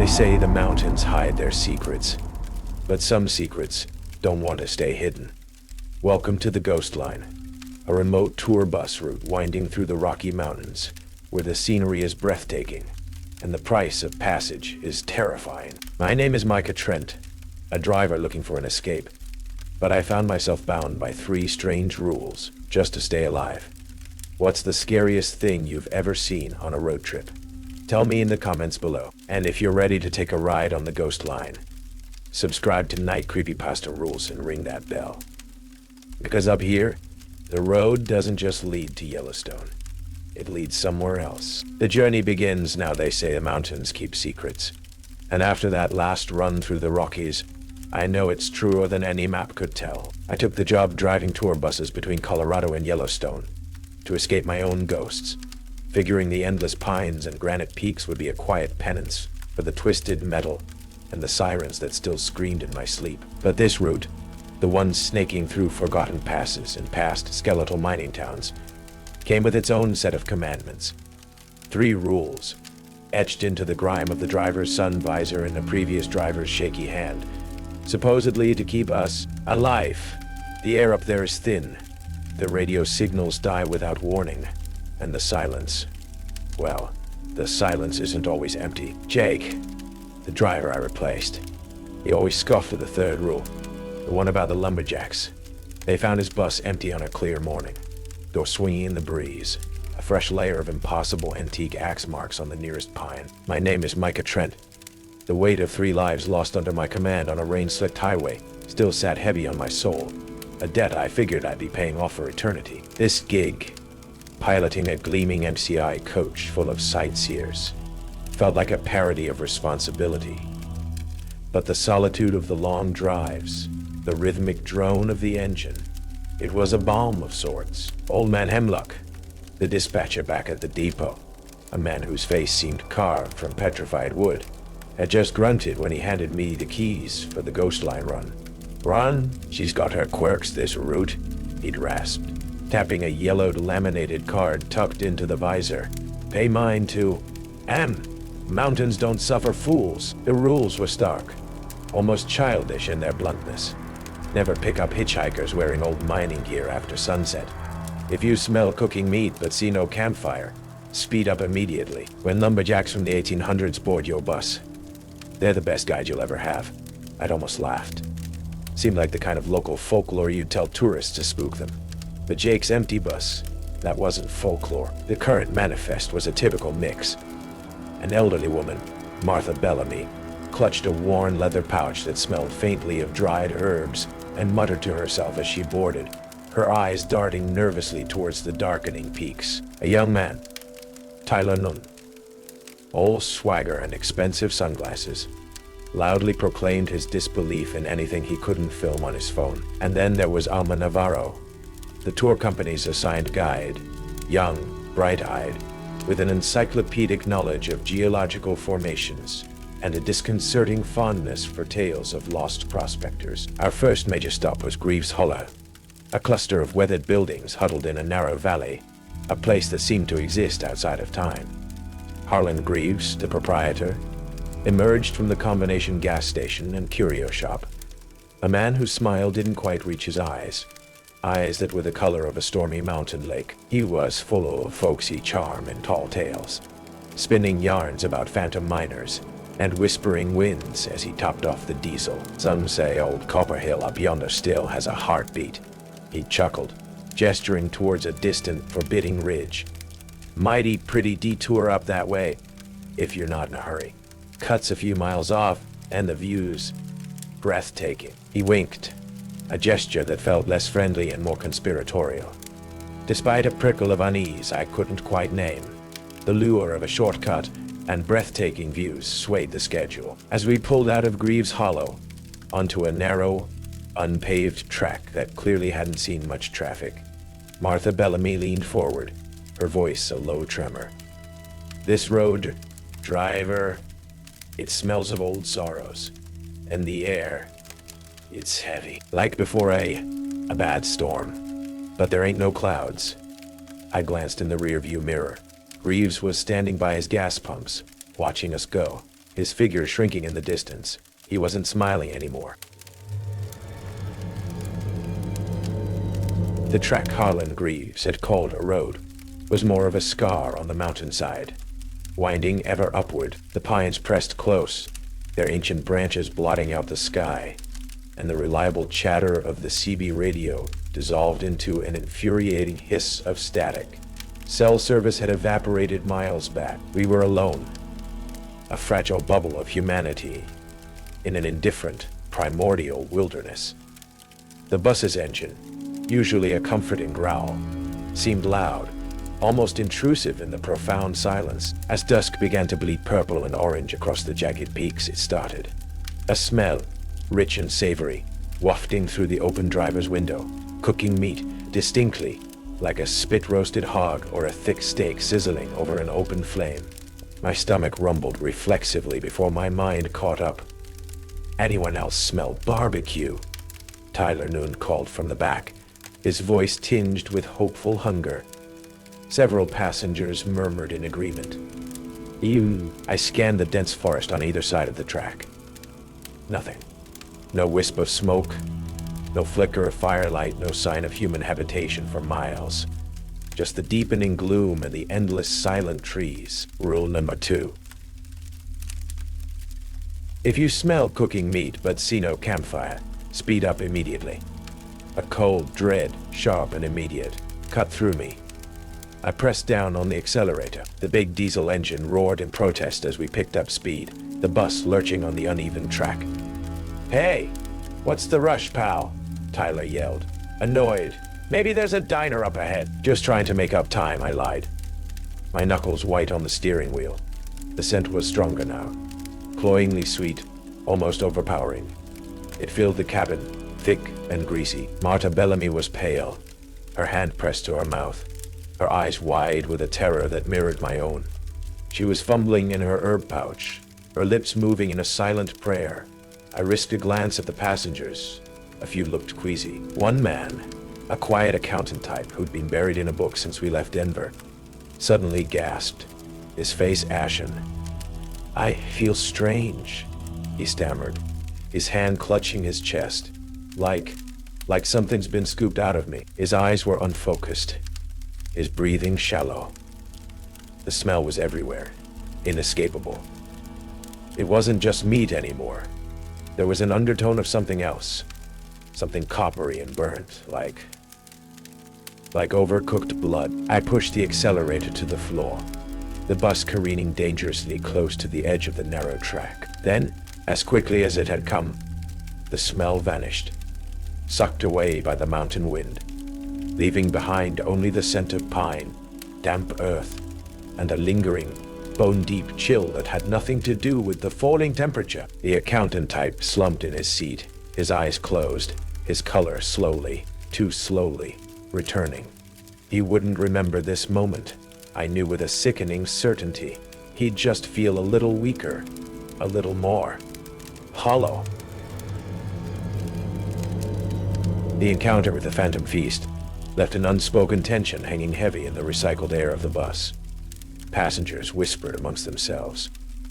They say the mountains hide their secrets, but some secrets don't want to stay hidden. Welcome to the Ghost Line, a remote tour bus route winding through the Rocky Mountains, where the scenery is breathtaking and the price of passage is terrifying. My name is Micah Trent, a driver looking for an escape, but I found myself bound by 3 strange rules just to stay alive. What's the scariest thing you've ever seen on a road trip? Tell me in the comments below. And if you're ready to take a ride on the Ghost Line, subscribe to Night Creepypasta Rules and ring that bell. Because up here, the road doesn't just lead to Yellowstone. It leads somewhere else. The journey begins now. They say the mountains keep secrets. And after that last run through the Rockies, I know it's truer than any map could tell. I took the job driving tour buses between Colorado and Yellowstone to escape my own ghosts, figuring the endless pines and granite peaks would be a quiet penance for the twisted metal and the sirens that still screamed in my sleep. But this route, the one snaking through forgotten passes and past skeletal mining towns, came with its own set of commandments. 3 rules, etched into the grime of the driver's sun visor and the previous driver's shaky hand, supposedly to keep us alive. The air up there is thin, the radio signals die without warning, and the silence, well, the silence isn't always empty. Jake, the driver I replaced, he always scoffed at the 3rd rule, the one about the Lumberjacks. They found his bus empty on a clear morning, door swinging in the breeze, a fresh layer of impossible antique axe marks on the nearest pine. My name is Micah Trent. The weight of 3 lives lost under my command on a rain-slicked highway still sat heavy on my soul, a debt I figured I'd be paying off for eternity. This gig, piloting a gleaming MCI coach full of sightseers, felt like a parody of responsibility. But the solitude of the long drives, the rhythmic drone of the engine, it was a balm of sorts. Old man Hemlock, the dispatcher back at the depot, a man whose face seemed carved from petrified wood, had just grunted when he handed me the keys for the Ghost Line run. "Run? She's got her quirks, this route," he'd rasped, tapping a yellowed laminated card tucked into the visor. "Pay mine to mountains don't suffer fools." The rules were stark, almost childish in their bluntness. Never pick up hitchhikers wearing old mining gear after sunset. If you smell cooking meat but see no campfire, speed up immediately. When lumberjacks from the 1800s board your bus, they're the best guide you'll ever have. I'd almost laughed. Seemed like the kind of local folklore you'd tell tourists to spook them. But Jake's empty bus, that wasn't folklore. The current manifest was a typical mix. An elderly woman, Martha Bellamy, clutched a worn leather pouch that smelled faintly of dried herbs and muttered to herself as she boarded, her eyes darting nervously towards the darkening peaks. A young man, Tyler Nunn, all swagger and expensive sunglasses, loudly proclaimed his disbelief in anything he couldn't film on his phone. And then there was Alma Navarro, the tour company's assigned guide, young, bright-eyed, with an encyclopedic knowledge of geological formations and a disconcerting fondness for tales of lost prospectors. Our first major stop was Greaves Hollow, a cluster of weathered buildings huddled in a narrow valley, a place that seemed to exist outside of time. Harlan Greaves, the proprietor, emerged from the combination gas station and curio shop, a man whose smile didn't quite reach his eyes that were the color of a stormy mountain lake. He was full of folksy charm and tall tales, spinning yarns about phantom miners and whispering winds as he topped off the diesel. "Some say old Copperhill up yonder still has a heartbeat," he chuckled, gesturing towards a distant, forbidding ridge. "Mighty pretty detour up that way, if you're not in a hurry. Cuts a few miles off, and the view's breathtaking." He winked, a gesture that felt less friendly and more conspiratorial. Despite a prickle of unease I couldn't quite name, the lure of a shortcut and breathtaking views swayed the schedule. As we pulled out of Greaves Hollow onto a narrow, unpaved track that clearly hadn't seen much traffic, Martha Bellamy leaned forward, her voice a low tremor. "This road, driver, it smells of old sorrows, and the air, it's heavy, like before a bad storm. But there ain't no clouds." I glanced in the rearview mirror. Greaves was standing by his gas pumps, watching us go, his figure shrinking in the distance. He wasn't smiling anymore. The track Harlan Greaves had called a road was more of a scar on the mountainside. Winding ever upward, the pines pressed close, their ancient branches blotting out the sky, and the reliable chatter of the CB radio dissolved into an infuriating hiss of static. Cell service had evaporated miles back. We were alone, a fragile bubble of humanity in an indifferent, primordial wilderness. The bus's engine, usually a comforting growl, seemed loud, almost intrusive in the profound silence. As dusk began to bleed purple and orange across the jagged peaks, it started. A smell, rich and savory, wafting through the open driver's window, cooking meat distinctly, like a spit-roasted hog or a thick steak sizzling over an open flame. My stomach rumbled reflexively before my mind caught up. "Anyone else smell barbecue?" Tyler Noon called from the back, his voice tinged with hopeful hunger. Several passengers murmured in agreement. I scanned the dense forest on either side of the track. Nothing. No wisp of smoke, no flicker of firelight, no sign of human habitation for miles. Just the deepening gloom and the endless silent trees. Rule number 2. If you smell cooking meat but see no campfire, speed up immediately. A cold dread, sharp and immediate, cut through me. I pressed down on the accelerator. The big diesel engine roared in protest as we picked up speed, the bus lurching on the uneven track. "Hey, what's the rush, pal?" Tyler yelled, annoyed. "Maybe there's a diner up ahead." "Just trying to make up time," I lied, my knuckles white on the steering wheel. The scent was stronger now, cloyingly sweet, almost overpowering. It filled the cabin, thick and greasy. Marta Bellamy was pale, her hand pressed to her mouth, her eyes wide with a terror that mirrored my own. She was fumbling in her herb pouch, her lips moving in a silent prayer. I risked a glance at the passengers. A few looked queasy. One man, a quiet accountant type who'd been buried in a book since we left Denver, suddenly gasped, his face ashen. "I feel strange," he stammered, his hand clutching his chest, like something's been scooped out of me. His eyes were unfocused, his breathing shallow. The smell was everywhere, inescapable. It wasn't just meat anymore. There was an undertone of something else, something coppery and burnt, like overcooked blood. I pushed the accelerator to the floor, the bus careening dangerously close to the edge of the narrow track. Then, as quickly as it had come, the smell vanished, sucked away by the mountain wind, leaving behind only the scent of pine, damp earth, and a lingering, bone-deep chill that had nothing to do with the falling temperature. The accountant type slumped in his seat, his eyes closed, his color slowly, too slowly, returning. He wouldn't remember this moment. I knew with a sickening certainty. He'd just feel a little weaker, a little more hollow. The encounter with the Phantom Feast left an unspoken tension hanging heavy in the recycled air of the bus. Passengers whispered amongst themselves,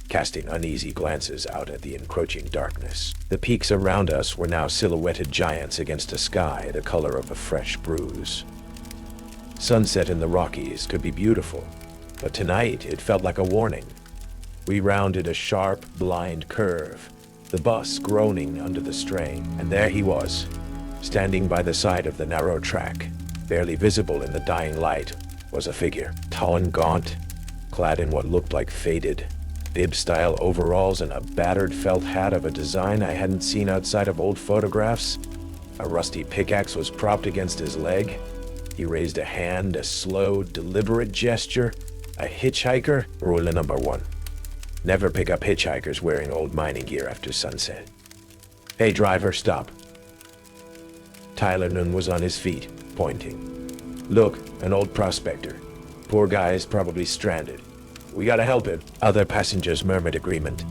casting uneasy glances out at the encroaching darkness. The peaks around us were now silhouetted giants against a sky the color of a fresh bruise. Sunset in the Rockies could be beautiful, but tonight it felt like a warning. We rounded a sharp, blind curve, the bus groaning under the strain, and there he was, standing by the side of the narrow track. Barely visible in the dying light was a figure, tall and gaunt, clad in what looked like faded, bib-style overalls and a battered felt hat of a design I hadn't seen outside of old photographs. A rusty pickaxe was propped against his leg. He raised a hand, a slow, deliberate gesture. A hitchhiker? Rule number 1. Never pick up hitchhikers wearing old mining gear after sunset. "Hey driver, stop." Tyler Noon was on his feet, pointing. "Look, an old prospector. Poor guy is probably stranded. We gotta help him." Other passengers murmured agreement,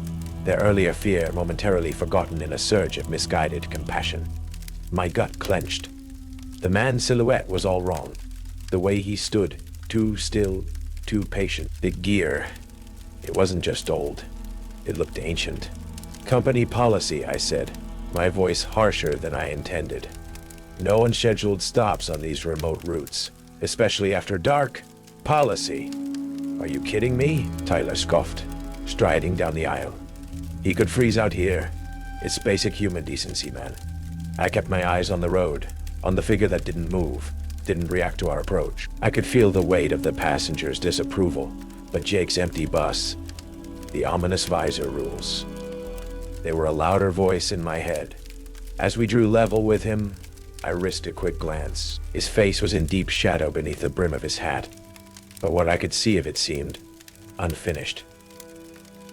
their earlier fear momentarily forgotten in a surge of misguided compassion. My gut clenched. The man's silhouette was all wrong. The way he stood, too still, too patient. The gear, it wasn't just old. It looked ancient. "Company policy," I said, my voice harsher than I intended. "No unscheduled stops on these remote routes, especially after dark. Policy." "Are you kidding me?" Tyler scoffed, striding down the aisle. "He could freeze out here. It's basic human decency, man." I kept my eyes on the road, on the figure that didn't move, didn't react to our approach. I could feel the weight of the passengers' disapproval, but Jake's empty bus, the ominous visor rules. They were a louder voice in my head. As we drew level with him, I risked a quick glance. His face was in deep shadow beneath the brim of his hat, but what I could see of it seemed unfinished,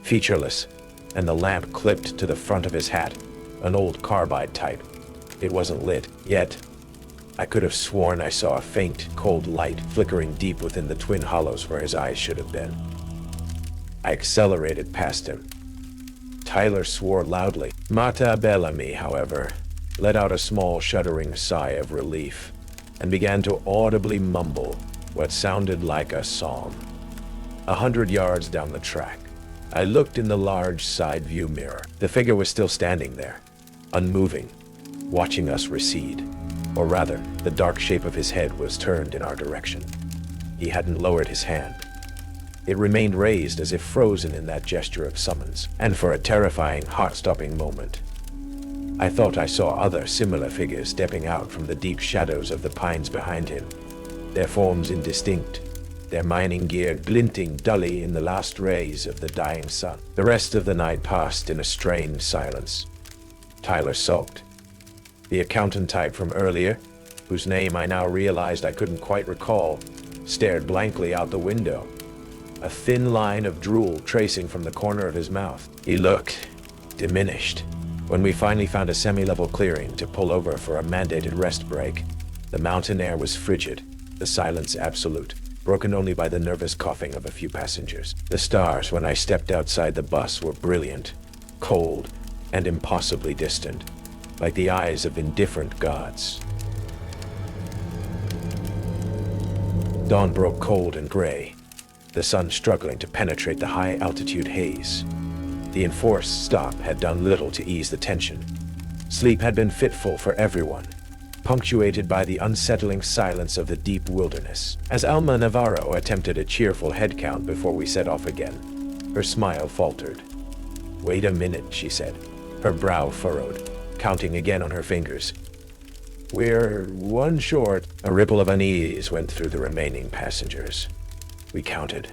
featureless, and the lamp clipped to the front of his hat, an old carbide type. It wasn't lit, yet I could have sworn I saw a faint, cold light flickering deep within the twin hollows where his eyes should have been. I accelerated past him. Tyler swore loudly. Mata Bellamy, however, let out a small shuddering sigh of relief and began to audibly mumble what sounded like a psalm. 100 yards down the track, I looked in the large side view mirror. The figure was still standing there, unmoving, watching us recede. Or rather, the dark shape of his head was turned in our direction. He hadn't lowered his hand. It remained raised as if frozen in that gesture of summons. And for a terrifying, heart-stopping moment, I thought I saw other similar figures stepping out from the deep shadows of the pines behind him, their forms indistinct, their mining gear glinting dully in the last rays of the dying sun. The rest of the night passed in a strained silence. Tyler sulked. The accountant type from earlier, whose name I now realized I couldn't quite recall, stared blankly out the window, a thin line of drool tracing from the corner of his mouth. He looked diminished. When we finally found a semi-level clearing to pull over for a mandated rest break, the mountain air was frigid, the silence absolute, broken only by the nervous coughing of a few passengers. The stars, when I stepped outside the bus, were brilliant, cold, and impossibly distant, like the eyes of indifferent gods. Dawn broke cold and gray, the sun struggling to penetrate the high-altitude haze. The enforced stop had done little to ease the tension. Sleep had been fitful for everyone, punctuated by the unsettling silence of the deep wilderness. As Alma Navarro attempted a cheerful head count before we set off again, her smile faltered. "Wait a minute," she said, her brow furrowed, counting again on her fingers. "We're one short." A ripple of unease went through the remaining passengers. We counted.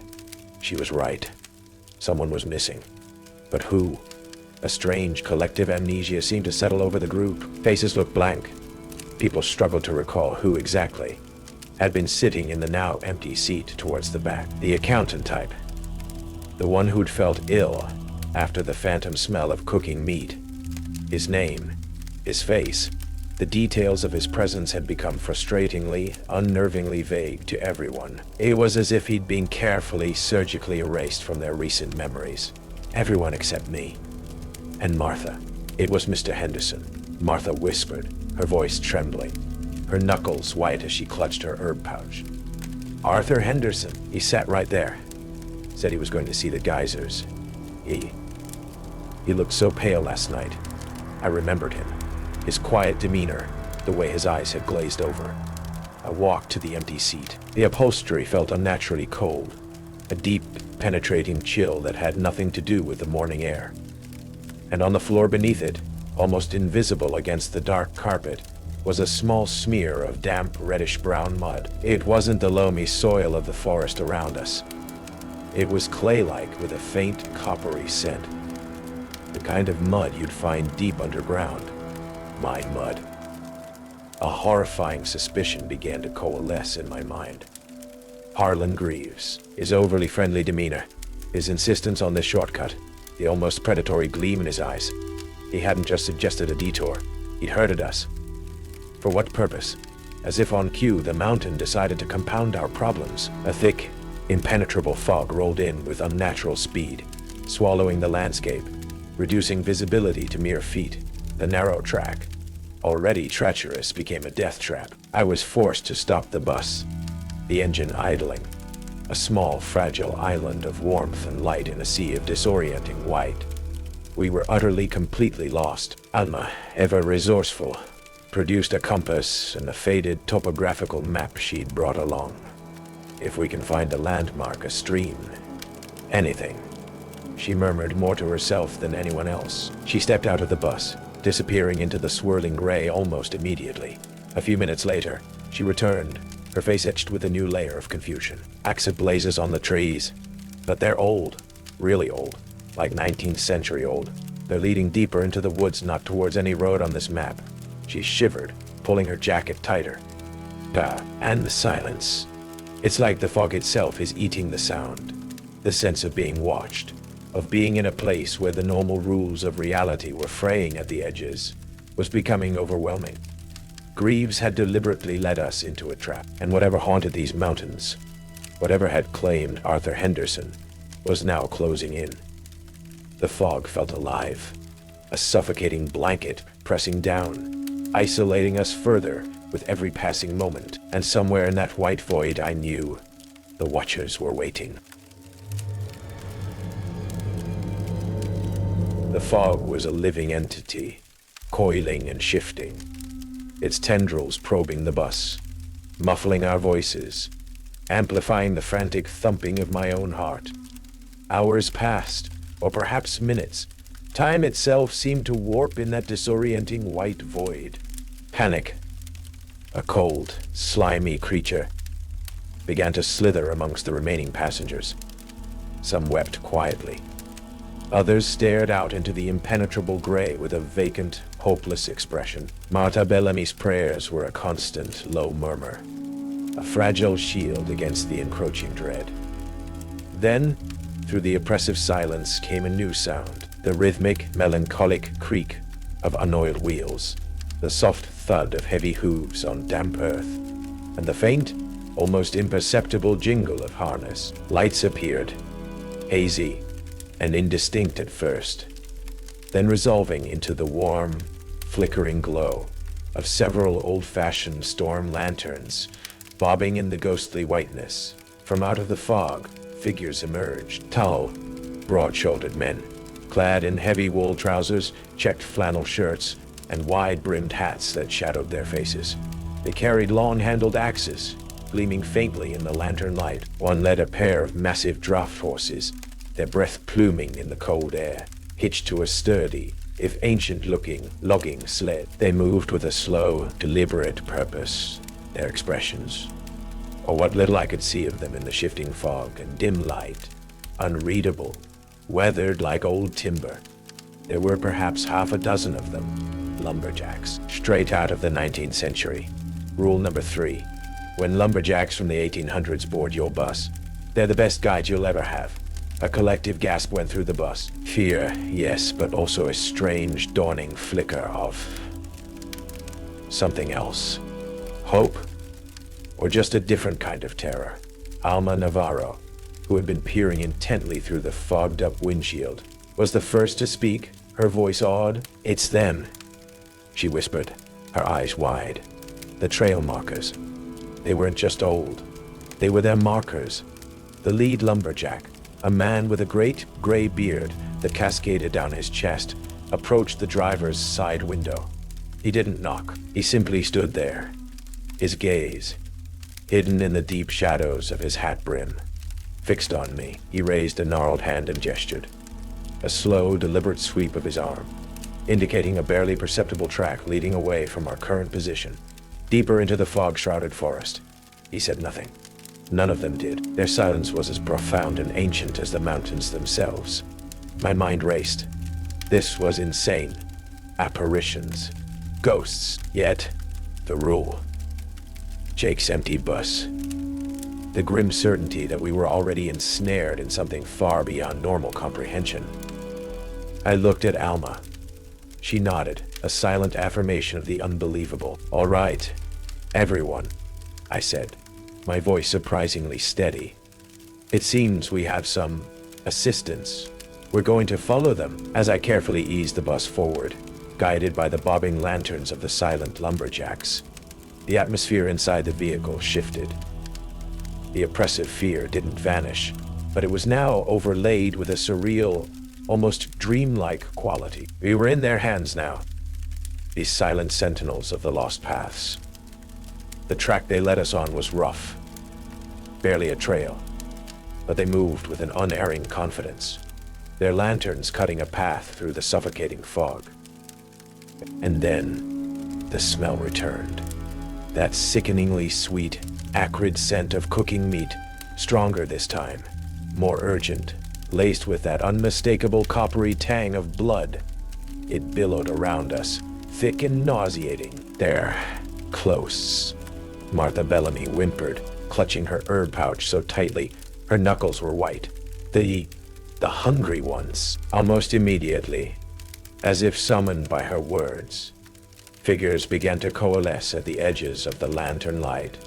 She was right. Someone was missing. But who? A strange collective amnesia seemed to settle over the group. Faces looked blank. People struggled to recall who exactly had been sitting in the now empty seat towards the back. The accountant type. The one who'd felt ill after the phantom smell of cooking meat. His name, his face, the details of his presence had become frustratingly, unnervingly vague to everyone. It was as if he'd been carefully, surgically erased from their recent memories. Everyone except me. And Martha. It was Mr. Henderson, Martha whispered, her voice trembling, her knuckles white as she clutched her herb pouch. "Arthur Henderson." He sat right there. Said he was going to see the geysers. He looked so pale last night. I remembered him. His quiet demeanor, the way his eyes had glazed over. I walked to the empty seat. The upholstery felt unnaturally cold, a deep, penetrating chill that had nothing to do with the morning air. And on the floor beneath it, almost invisible against the dark carpet, was a small smear of damp, reddish-brown mud. It wasn't the loamy soil of the forest around us. It was clay-like with a faint, coppery scent. The kind of mud you'd find deep underground. Mine mud. A horrifying suspicion began to coalesce in my mind. Harlan Greaves, his overly friendly demeanor, his insistence on this shortcut, the almost predatory gleam in his eyes. He hadn't just suggested a detour. He'd herded us. For what purpose? As if on cue, the mountain decided to compound our problems. A thick, impenetrable fog rolled in with unnatural speed, swallowing the landscape, reducing visibility to mere feet. The narrow track, already treacherous, became a death trap. I was forced to stop the bus, the engine idling, a small, fragile island of warmth and light in a sea of disorienting white. We were utterly, completely lost. Alma, ever resourceful, produced a compass and a faded topographical map she'd brought along. If we can find a landmark, a stream, anything. She murmured more to herself than anyone else. She stepped out of the bus, disappearing into the swirling gray almost immediately. A few minutes later, she returned, her face etched with a new layer of confusion. Axe blazes on the trees, but they're old, really old, like 19th century old. They're leading deeper into the woods, not towards any road on this map. She shivered, pulling her jacket tighter. And the silence. It's like the fog itself is eating the sound. The sense of being watched, of being in a place where the normal rules of reality were fraying at the edges, was becoming overwhelming. Greaves had deliberately led us into a trap, and whatever haunted these mountains, whatever had claimed Arthur Henderson, was now closing in. The fog felt alive, a suffocating blanket pressing down, isolating us further with every passing moment, and somewhere in that white void I knew the Watchers were waiting. The fog was a living entity, coiling and shifting, its tendrils probing the bus, muffling our voices, amplifying the frantic thumping of my own heart. Hours passed, or perhaps minutes. Time itself seemed to warp in that disorienting white void. Panic, a cold, slimy creature, began to slither amongst the remaining passengers. Some wept quietly. Others stared out into the impenetrable gray with a vacant, hopeless expression. Marta Bellamy's prayers were a constant, low murmur, a fragile shield against the encroaching dread. Then, through the oppressive silence came a new sound, the rhythmic, melancholic creak of unoiled wheels, the soft thud of heavy hooves on damp earth, and the faint, almost imperceptible jingle of harness. Lights appeared, hazy and indistinct at first, then resolving into the warm, flickering glow of several old-fashioned storm lanterns bobbing in the ghostly whiteness. From out of the fog, figures emerged, tall, broad-shouldered men, clad in heavy wool trousers, checked flannel shirts, and wide-brimmed hats that shadowed their faces. They carried long-handled axes, gleaming faintly in the lantern light. One led a pair of massive draft horses, their breath pluming in the cold air, hitched to a sturdy, if ancient-looking, logging sled. They moved with a slow, deliberate purpose, their expressions, or what little I could see of them in the shifting fog and dim light, unreadable, weathered like old timber. There were perhaps half a dozen of them, lumberjacks, straight out of the 19th century. Rule number 3, when lumberjacks from the 1800s board your bus, they're the best guide you'll ever have. A collective gasp went through the bus. Fear, yes, but also a strange, dawning flicker of something else. Hope, or just a different kind of terror. Alma Navarro, who had been peering intently through the fogged-up windshield, was the first to speak, her voice awed. "It's them," she whispered, her eyes wide. The trail markers. They weren't just old. They were their markers. The lead lumberjack, a man with a great gray beard that cascaded down his chest, approached the driver's side window. He didn't knock. He simply stood there, his gaze, hidden in the deep shadows of his hat brim, fixed on me. He raised a gnarled hand and gestured, a slow, deliberate sweep of his arm, indicating a barely perceptible track leading away from our current position, deeper into the fog-shrouded forest. He said nothing. None of them did. Their silence was as profound and ancient as the mountains themselves. My mind raced. This was insane. Apparitions. Ghosts. Yet, the rule. Jake's empty bus. The grim certainty that we were already ensnared in something far beyond normal comprehension. I looked at Alma. She nodded, a silent affirmation of the unbelievable. "All right, everyone," I said, my voice surprisingly steady. "It seems we have some assistance. We're going to follow them." As I carefully eased the bus forward, guided by the bobbing lanterns of the silent lumberjacks, the atmosphere inside the vehicle shifted. The oppressive fear didn't vanish, but it was now overlaid with a surreal, almost dreamlike quality. We were in their hands now, these silent sentinels of the lost paths. The track they led us on was rough, barely a trail, but they moved with an unerring confidence, their lanterns cutting a path through the suffocating fog. And then, the smell returned. That sickeningly sweet, acrid scent of cooking meat, stronger this time, more urgent, laced with that unmistakable coppery tang of blood. It billowed around us, thick and nauseating. There, close. Martha Bellamy whimpered, clutching her herb pouch so tightly, her knuckles were white. The hungry ones. Almost immediately, as if summoned by her words, figures began to coalesce at the edges of the lantern light,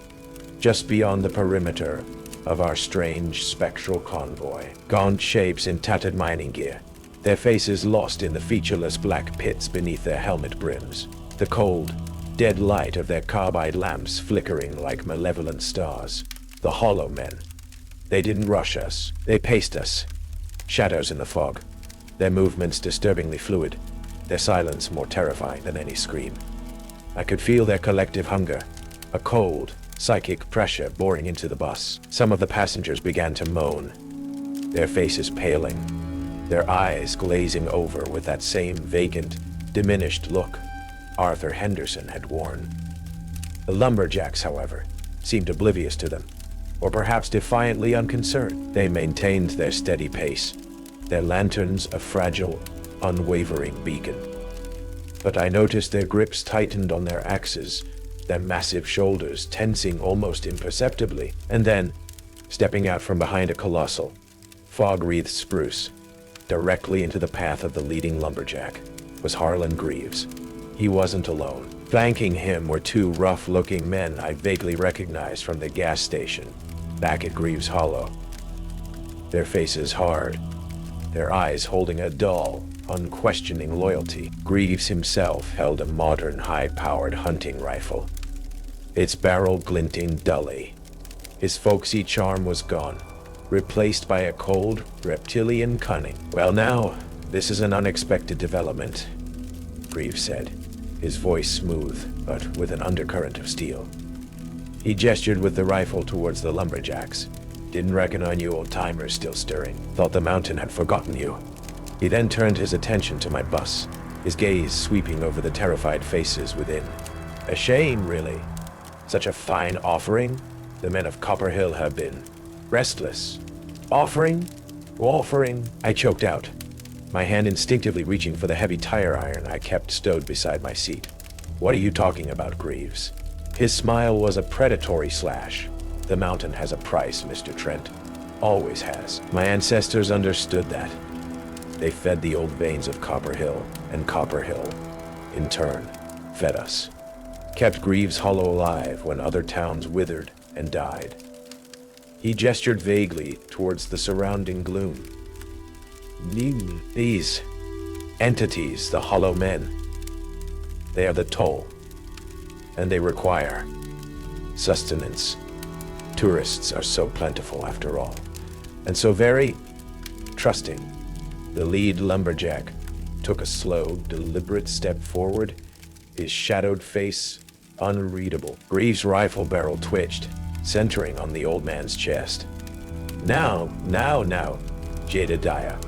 just beyond the perimeter of our strange spectral convoy. Gaunt shapes in tattered mining gear, their faces lost in the featureless black pits beneath their helmet brims, the cold, dead light of their carbide lamps flickering like malevolent stars. The hollow men. They didn't rush us, they paced us. Shadows in the fog, their movements disturbingly fluid, their silence more terrifying than any scream. I could feel their collective hunger, a cold, psychic pressure boring into the bus. Some of the passengers began to moan, their faces paling, their eyes glazing over with that same vacant, diminished look Arthur Henderson had worn. The Lumberjacks, however, seemed oblivious to them, or perhaps defiantly unconcerned. They maintained their steady pace, their lanterns a fragile, unwavering beacon. But I noticed their grips tightened on their axes, their massive shoulders tensing almost imperceptibly. And then, stepping out from behind a colossal, fog-wreathed spruce, directly into the path of the leading lumberjack, was Harlan Greaves. He wasn't alone. Flanking him were two rough-looking men I vaguely recognized from the gas station back at Greaves Hollow. Their faces hard, their eyes holding a dull, unquestioning loyalty. Greaves himself held a modern, high-powered hunting rifle, its barrel glinting dully. His folksy charm was gone, replaced by a cold, reptilian cunning. "Well now, this is an unexpected development," Greaves said, his voice smooth, but with an undercurrent of steel. He gestured with the rifle towards the lumberjacks. "Didn't reckon on you old-timers still stirring. Thought the mountain had forgotten you." He then turned his attention to my bus, his gaze sweeping over the terrified faces within. "A shame, really. Such a fine offering. The men of Copperhill have been restless. Offering? I choked out, my hand instinctively reaching for the heavy tire iron I kept stowed beside my seat. "What are you talking about, Greaves?" His smile was a predatory slash. "The mountain has a price, Mr. Trent. Always has. My ancestors understood that. They fed the old veins of Copperhill, and Copperhill, in turn, fed us. Kept Greaves Hollow alive when other towns withered and died." He gestured vaguely towards the surrounding gloom. "These entities, the Hollow Men, they are the toll, and they require sustenance. Tourists are so plentiful after all, and so very trusting." The lead lumberjack took a slow, deliberate step forward, his shadowed face unreadable. Greaves' rifle barrel twitched, centering on the old man's chest. Now, Jedediah,"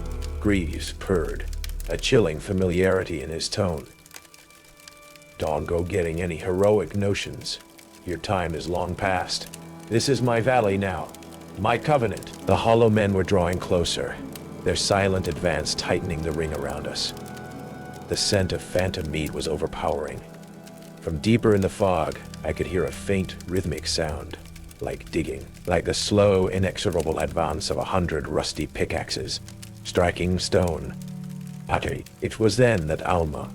Greaves purred, a chilling familiarity in his tone. "Don't go getting any heroic notions. Your time is long past. This is my valley now, my covenant." The hollow men were drawing closer, their silent advance tightening the ring around us. The scent of phantom meat was overpowering. From deeper in the fog, I could hear a faint, rhythmic sound, like digging, like the slow, inexorable advance of 100 rusty pickaxes, striking stone. It was then that Alma,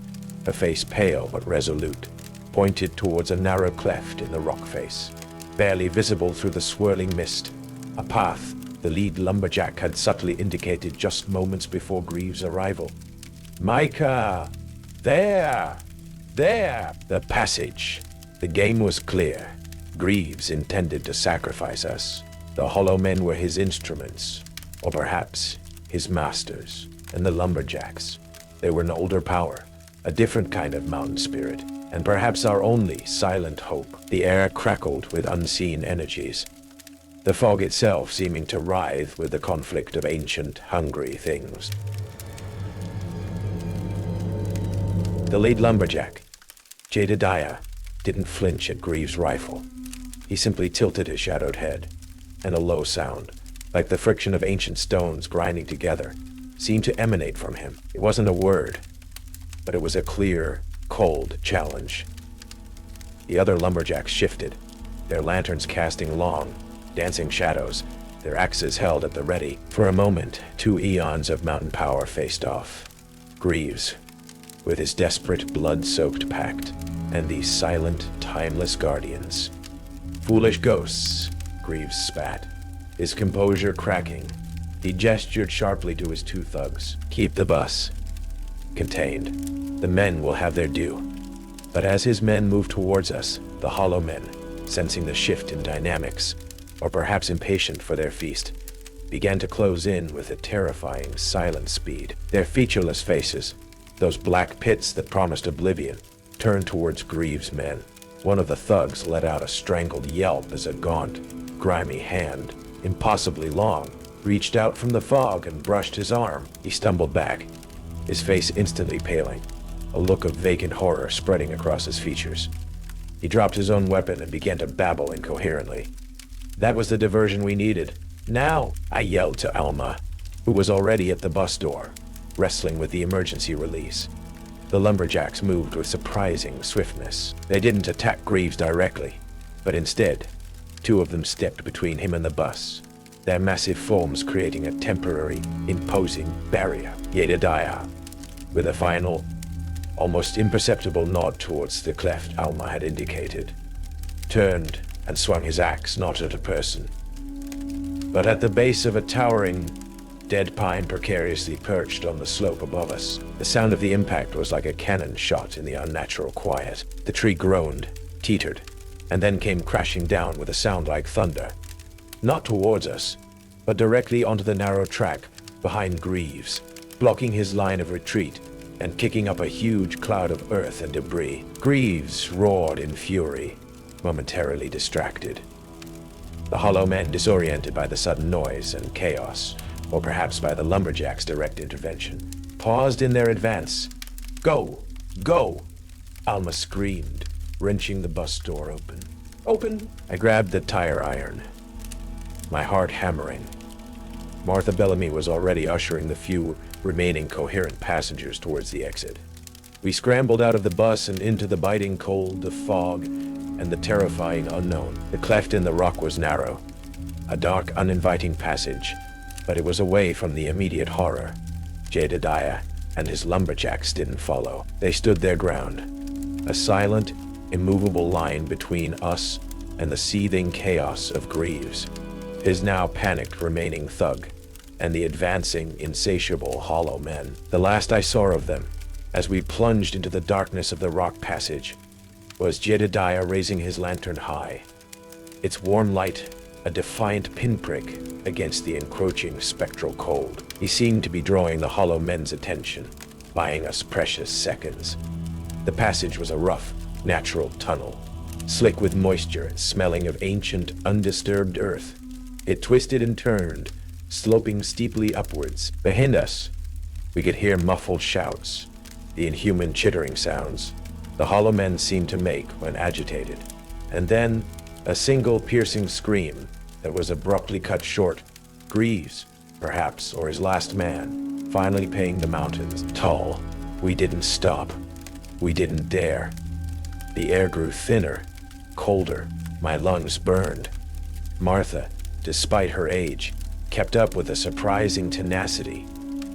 her face pale but resolute, pointed towards a narrow cleft in the rock face, barely visible through the swirling mist, a path the lead lumberjack had subtly indicated just moments before Greaves' arrival. "Micah! There! The passage." The game was clear. Greaves intended to sacrifice us. The hollow men were his instruments, or perhaps his masters. And the Lumberjacks, they were an older power, a different kind of mountain spirit, and perhaps our only silent hope. The air crackled with unseen energies, the fog itself seeming to writhe with the conflict of ancient, hungry things. The lead lumberjack, Jedediah, didn't flinch at Greaves' rifle. He simply tilted his shadowed head, and a low sound, like the friction of ancient stones grinding together, seemed to emanate from him. It wasn't a word, but it was a clear, cold challenge. The other lumberjacks shifted, their lanterns casting long, dancing shadows, their axes held at the ready. For a moment, two eons of mountain power faced off. Greaves, with his desperate, blood-soaked pact, and these silent, timeless guardians. Foolish ghosts, Greaves spat, his composure cracking. He gestured sharply to his two thugs. Keep the bus contained. The men will have their due. But as his men moved towards us, the hollow men, sensing the shift in dynamics, or perhaps impatient for their feast, began to close in with a terrifying, silent speed. Their featureless faces, those black pits that promised oblivion, turned towards Greaves' men. One of the thugs let out a strangled yelp as a gaunt, grimy hand, impossibly long, reached out from the fog and brushed his arm. He stumbled back, his face instantly paling, a look of vacant horror spreading across his features. He dropped his own weapon and began to babble incoherently. That was the diversion we needed. Now, I yelled to Alma, who was already at the bus door, wrestling with the emergency release. The lumberjacks moved with surprising swiftness. They didn't attack Greaves directly, but instead, two of them stepped between him and the bus, their massive forms creating a temporary, imposing barrier. Jedediah, with a final, almost imperceptible nod towards the cleft Alma had indicated, turned and swung his axe not at a person, but at the base of a towering, dead pine precariously perched on the slope above us. The sound of the impact was like a cannon shot in the unnatural quiet. The tree groaned, teetered, and then came crashing down with a sound like thunder. Not towards us, but directly onto the narrow track behind Greaves, blocking his line of retreat and kicking up a huge cloud of earth and debris. Greaves roared in fury, momentarily distracted. The hollow men, disoriented by the sudden noise and chaos, or perhaps by the lumberjacks' direct intervention, paused in their advance. Go! Go! Alma screamed, wrenching the bus door open. Open! I grabbed the tire iron, my heart hammering. Martha Bellamy was already ushering the few remaining coherent passengers towards the exit. We scrambled out of the bus and into the biting cold, the fog, and the terrifying unknown. The cleft in the rock was narrow, a dark, uninviting passage, but it was away from the immediate horror. Jedediah and his lumberjacks didn't follow. They stood their ground, a silent, immovable line between us and the seething chaos of Greaves, his now panicked remaining thug, and the advancing, insatiable hollow men. The last I saw of them, as we plunged into the darkness of the rock passage, was Jedediah raising his lantern high, its warm light a defiant pinprick against the encroaching spectral cold. He seemed to be drawing the hollow men's attention, buying us precious seconds. The passage was a rough, natural tunnel, slick with moisture and smelling of ancient, undisturbed earth. It twisted and turned, sloping steeply upwards. Behind us, we could hear muffled shouts, the inhuman chittering sounds the hollow men seemed to make when agitated, and then a single piercing scream that was abruptly cut short. Greaves, perhaps, or his last man, finally paying the mountains toll. We didn't stop. We didn't dare. The air grew thinner, colder. My lungs burned. Martha, despite her age, kept up with a surprising tenacity,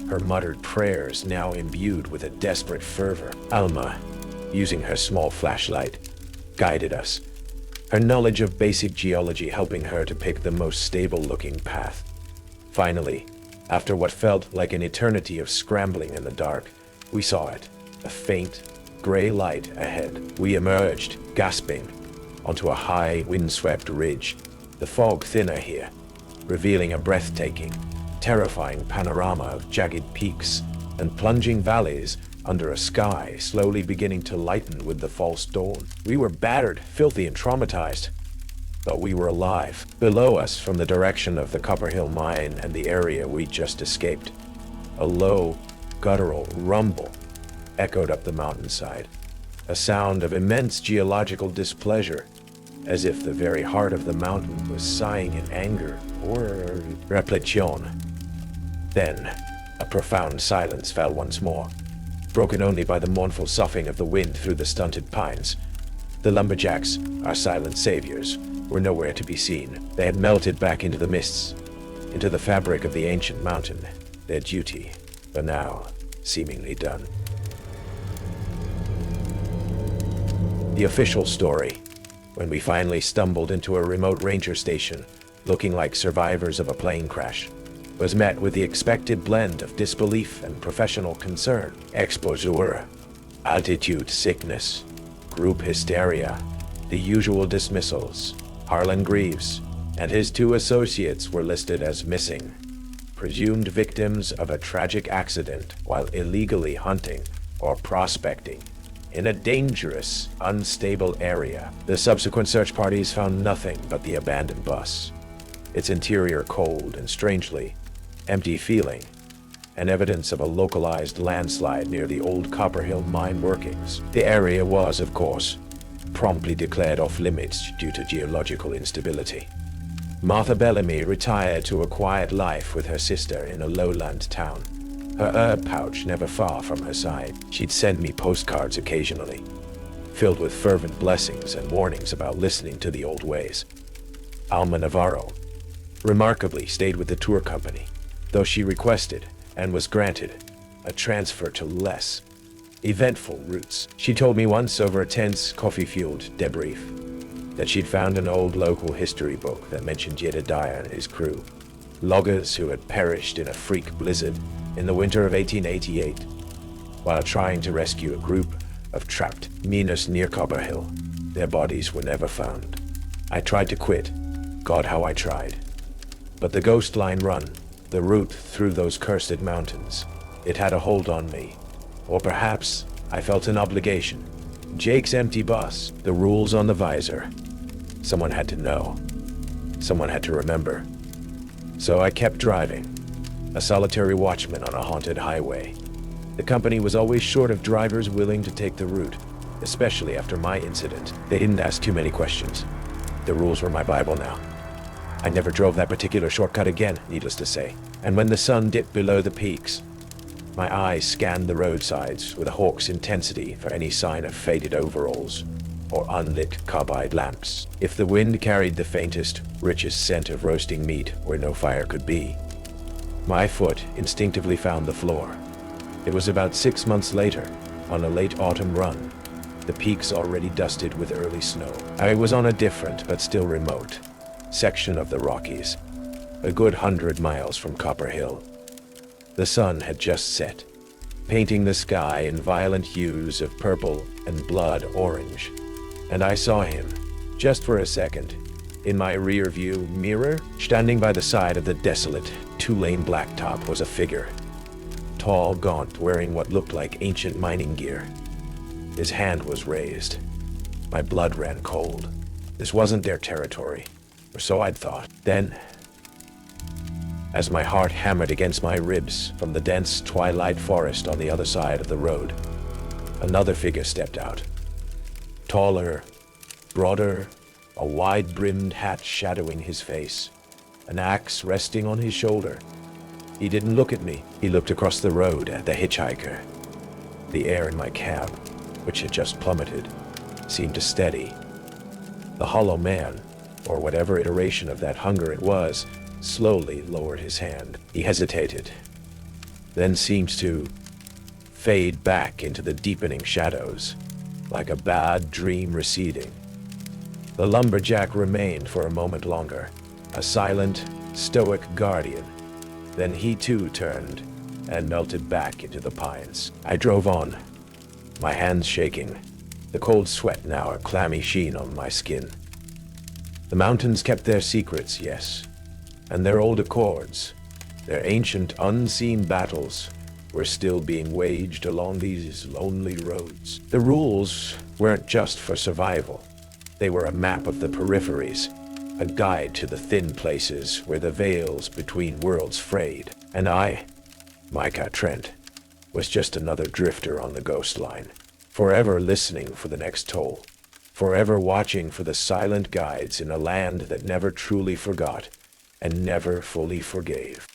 her muttered prayers now imbued with a desperate fervor. Alma, using her small flashlight, guided us, her knowledge of basic geology helping her to pick the most stable-looking path. Finally, after what felt like an eternity of scrambling in the dark, we saw it, a faint, gray light ahead. We emerged, gasping, onto a high, windswept ridge, the fog thinner here, revealing a breathtaking, terrifying panorama of jagged peaks and plunging valleys under a sky slowly beginning to lighten with the false dawn. We were battered, filthy, and traumatized, but we were alive. Below us, from the direction of the Copperhill mine and the area we just escaped, a low, guttural rumble echoed up the mountainside, a sound of immense geological displeasure, as if the very heart of the mountain was sighing in anger or repletion. Then, a profound silence fell once more, broken only by the mournful soughing of the wind through the stunted pines. The Lumberjacks, our silent saviors, were nowhere to be seen. They had melted back into the mists, into the fabric of the ancient mountain, their duty, but now seemingly done. The official story, when we finally stumbled into a remote ranger station, looking like survivors of a plane crash, was met with the expected blend of disbelief and professional concern. Exposure, altitude sickness, group hysteria, the usual dismissals. Harlan Greaves and his 2 associates were listed as missing, presumed victims of a tragic accident while illegally hunting or prospecting in a dangerous, unstable area. The subsequent search parties found nothing but the abandoned bus, its interior cold and strangely empty feeling, and evidence of a localized landslide near the old Copperhill mine workings. The area was, of course, promptly declared off limits due to geological instability. Martha Bellamy retired to a quiet life with her sister in a lowland town, her herb pouch never far from her side. She'd send me postcards occasionally, filled with fervent blessings and warnings about listening to the old ways. Alma Navarro remarkably stayed with the tour company, though she requested, and was granted, a transfer to less eventful routes. She told me once over a tense, coffee-fueled debrief that she'd found an old local history book that mentioned Jedediah and his crew, loggers who had perished in a freak blizzard in the winter of 1888 while trying to rescue a group of trapped miners near Copperhill. Their bodies were never found. I tried to quit. God, how I tried. But the ghost line run, the route through those cursed mountains, it had a hold on me. Or perhaps I felt an obligation. Jake's empty bus, the rules on the visor. Someone had to know. Someone had to remember. So I kept driving, a solitary watchman on a haunted highway. The company was always short of drivers willing to take the route, especially after my incident. They didn't ask too many questions. The rules were my Bible now. I never drove that particular shortcut again, needless to say. And when the sun dipped below the peaks, my eyes scanned the roadsides with a hawk's intensity for any sign of faded overalls or unlit carbide lamps. If the wind carried the faintest, richest scent of roasting meat where no fire could be, my foot instinctively found the floor. It was about 6 months later, on a late autumn run, the peaks already dusted with early snow. I was on a different, but still remote, section of the Rockies, a good 100 miles from Copperhill. The sun had just set, painting the sky in violent hues of purple and blood orange, and I saw him, just for a second, in my rear-view mirror. Standing by the side of the desolate, 2-lane blacktop was a figure, tall, gaunt, wearing what looked like ancient mining gear. His hand was raised. My blood ran cold. This wasn't their territory, or so I'd thought. Then, as my heart hammered against my ribs from the dense twilight forest on the other side of the road, another figure stepped out. Taller, broader, a wide-brimmed hat shadowing his face, an axe resting on his shoulder. He didn't look at me. He looked across the road at the hitchhiker. The air in my cab, which had just plummeted, seemed to steady. The hollow man, or whatever iteration of that hunger it was, slowly lowered his hand. He hesitated, then seemed to fade back into the deepening shadows, like a bad dream receding. The lumberjack remained for a moment longer, a silent, stoic guardian. Then he too turned and melted back into the pines. I drove on, my hands shaking, the cold sweat now a clammy sheen on my skin. The mountains kept their secrets, yes, and their old accords, their ancient unseen battles, were still being waged along these lonely roads. The rules weren't just for survival. They were a map of the peripheries, a guide to the thin places where the veils between worlds frayed. And I, Micah Trent, was just another drifter on the ghost line, forever listening for the next toll, forever watching for the silent guides in a land that never truly forgot and never fully forgave.